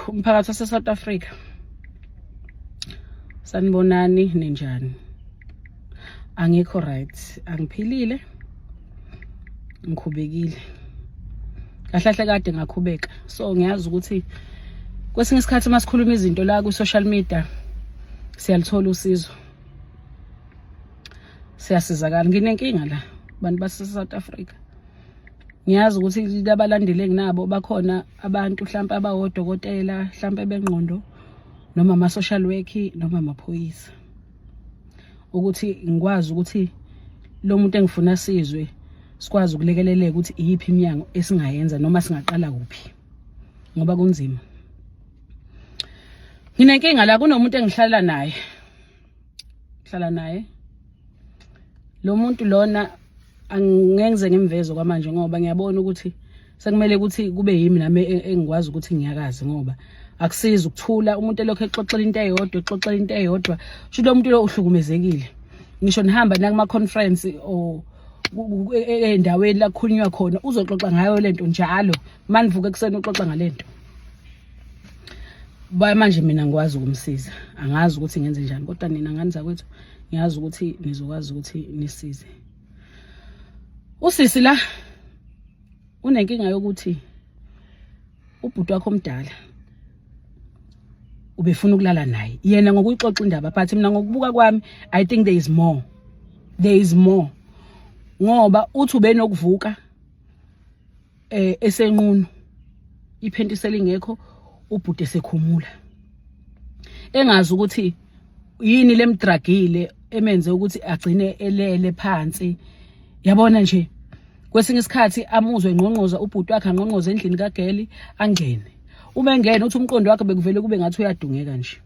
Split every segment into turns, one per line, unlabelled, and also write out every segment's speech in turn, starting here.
umphakathi wase South Africa. Sanibonani ninjani? Angikho right, angiphilile. Ngikhubekile. Kahle kade ngakhubeka. So ngiyazi ukuthi kwesinye isikhathi masikhuluma izinto la ku social media siyalithola usizo. Siyasizakala. Nginenkinga la bantu base South Africa. Ngiyazi ukuthi labalandeli enginabo bakhona abantu mhlawumbe abawodokotela, mhlawumbe bengqondo noma ama social work noma amaphoyisa. Ukuthi ngikwazi ukuthi lo muntu engifuna sizwe sikwazi ukulekeleleka ukuthi iyiphi iminyango esingayenza noma singaqala kuphi. Ngoba kunzima. Nginenkinga la kunomuntu engihlala naye. Ngihlala naye. Lo muntu lona angengeze ngimvezo kwamanje ngoba ngiyabona ukuthi sekumele ukuthi kube yimi nami engikwazi ukuthi ngiyakaze ngoba akusiza ukuthula umuntu elokho exoxela into eyodwa sho lo muntu lo uhlukumezekile. Ngisho nihamba nakuma conference o endaweni la kukhulunywa khona uzoxoxa ngayo lento njalo manivuka ekseni uxoxa ngalento. Manje mina ngikwazi ukumsiza. Angazi ukuthi ngenze njani kodwa nina ngani zakwethu ngiyazi ukuthi nizokwazi ukuthi nisize. Usisi la unenkinga yokuthi ubhuti wakho omdala ubefuna ukulala naye. Yena ngokuyixoxa indaba but mina ngokubuka kwami I think there is more. There is more. Ngoba uthi ubenokuvuka esenqunu iphentisela ingekho ubhuti esekhumula. Engazi ukuthi yini lemdragile emenze ukuthi agcine elele phansi. Yabona nje kwesinye isikhathi amuzwe engqonqoza ubhuti wakhe angqonqoza endlini kaGeli angene. Uma engena uthi umqondo wakhe bekuvele kube ngathi uyadungeka nje.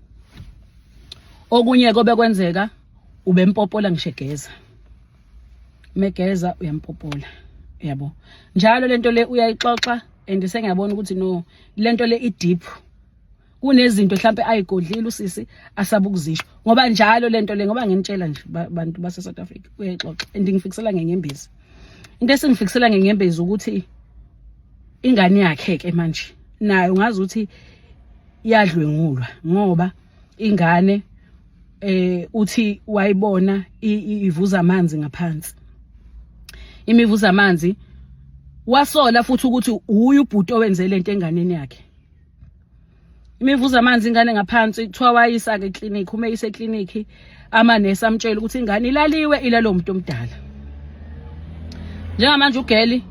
Okunye kobe kwenzeka ubempopola ngishegeza. Megeza uyampopola. Yabo. Njalo lento le uyayixoxa and sengiyabona ukuthi no lento le ideep. Kunezinto mhlambe ayigodlile usisi asabukuzisho ngoba njalo lento le ngoba nginitshela nje bantu base South Africa uyayixoxa and ngifikisela ngenyembezi. Into esingifikisela ngenyembezi ukuthi ingane yakhe ke manje nayo ngazi ukuthi iyadlwengulwa ngoba ingane uthi wayibona ivuza amanzi ngaphansi. Imivuza amanzi wasola futhi ukuthi uyu ubhuti owenze lento enganeni yakhe. Imivuza amanzi ingane ngaphansi kuthiwa wayisa ke clinic ume ise clinic amanesi amtshela ukuthi ingane ilaliwe ilalo umuntu omdala. Njengamanje uGeli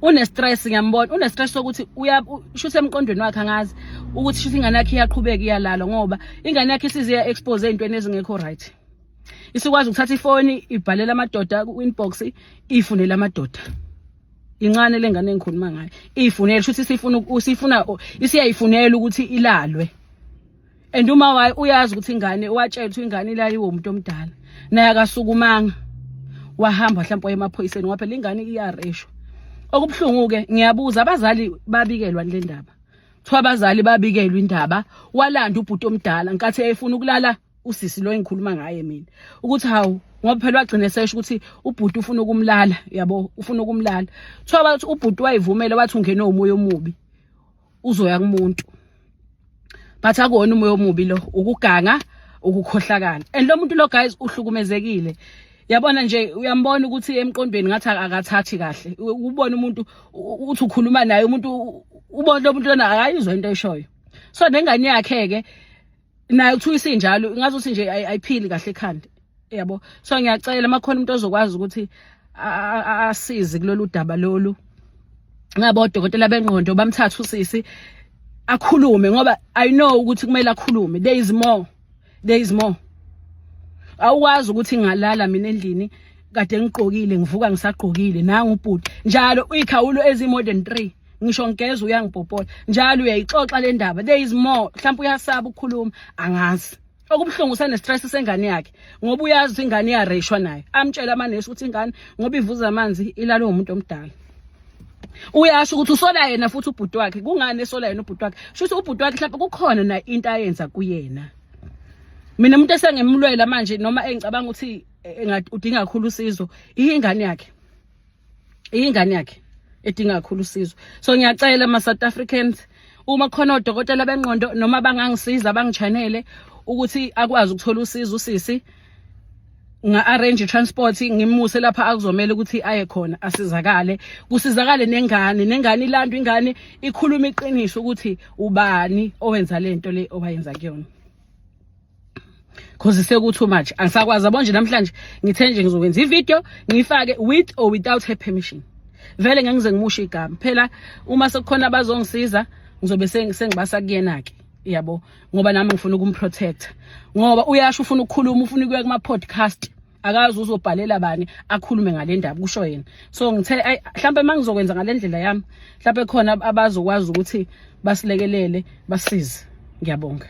une stress ngiyambona une stress sokuthi shuthe emqondweni wakhe angazi ukuthi shuthe ingane yakhe iyaqhubeka iyalala ngoba ingane yakhe isiziya expose ezintweni ezingekho right. Isikwazi ukuthatha ifoni ibhalela amadoda ku inbox ifunela amadoda. Incane lengane engikhuluma ngayo ifunela shuthi sifuna isiyayifunela ukuthi ilalwe. And uma uyazi ukuthi ingane watshela ukuthi ingane ilaliwe umuntu omdala naye akasukumanga wahamba mhlawumbe emaphoyiseni ngoba phela ingane iyareshwa. Okubhlungu ke ngiyabuza abazali babikelwa le ndaba. Kuthiwa abazali babikelwa indaba walanda ubhuti omdala nkathi efuna ukulala usisi lo engikhuluma ngaye mina ukuthi hawu ngoba phela wagcina sesho ukuthi ubhuti ufuna ukumlala yabo ufuna ukumlala. Kuthiwa bathi ubhuti wayivumela wathi ungene umoya omubi uzoya kumuntu. Bathi akona umoya omubi lo ukuganga ukukhohlakala. And lo muntu lo guys uhlukumezekile. Yabona nje uyambona ukuthi emqondweni ngathi akathathi kahle. Ubona umuntu uthi ukhuluma naye umuntu ubona lo muntu lona akayizwa into eshoyo. So nengane yakhe ke nayo uthi isinjalo ngathi uthi nje ayiphili kahle ekhanda. Yabo. So ngiyacela makhona umuntu ozokwazi ukuthi asize kulolu daba lolu. Ngabe odokotela bengqondo bamthatha usisi akhulume ngoba I know ukuthi kumele akhulume. There is more. There is more. Awukwazi ukuthi ngalala mina endlini kade ngigqokile ngivuka ngisagqokile nanga ubhuti njalo uyikhawulo more than 3 ngisho ngigeza uyangipopola njalo uyayixoxa le ndaba. There is more. Mhlawumbe uyasaba ukukhuluma angazi. Okubhlungu sene stress sengane yakhe ngoba uyazi ingane iyareshwa naye. Amtshela amanesi ukuthi ingane ngoba ivuza amanzi ilalo umuntu omdala. Uyasho ukuthi usola yena futhi ubhuti wakhe kungane esola yena ubhuti wakhe. Shuthi ubhuti wakhe mhlawumbe kukhona na into ayenza kuyena. Mina umuntu esengemlwela manje noma engicabanga ukuthi udinga kakhulu usizo ingane yakhe. Ingane yakhe edinga kakhulu usizo. So ngiyacela ama South Africans uma khona odokotela bengqondo noma bangangisiza bangichanele ukuthi akwazi ukuthola usizo usisi, nga-arrange transport ngimuse lapha akuzomela ukuthi aye khona asizakale, kusizakale nengane ilandwe ingane ikhuluma iqiniso ukuthi ubani owenza lento le owayenza kuyona. Cause seku too much. Angisakwazi yabo nje namhlanje ngithe nje ngizokwenza ivideo ngifake with or without her permission. Vele ngeke ngize ngimushe igama. Phela uma sekukhona abazongisiza ngizobe sengibasa kuyena ke. Yabo, ngoba nami ngifuna ukumprotect. Ngoba uyasho ufuna ukukhuluma, ufuna ukuya kuma podcast. Akazi uzobhalela bani akhulume ngale ndaba kusho yena. So ngithe mhlambe mangizokwenza ngalendlela yami, mhlambe khona abazokwazi ukuthi basilekelele basize. Ngiyabonga.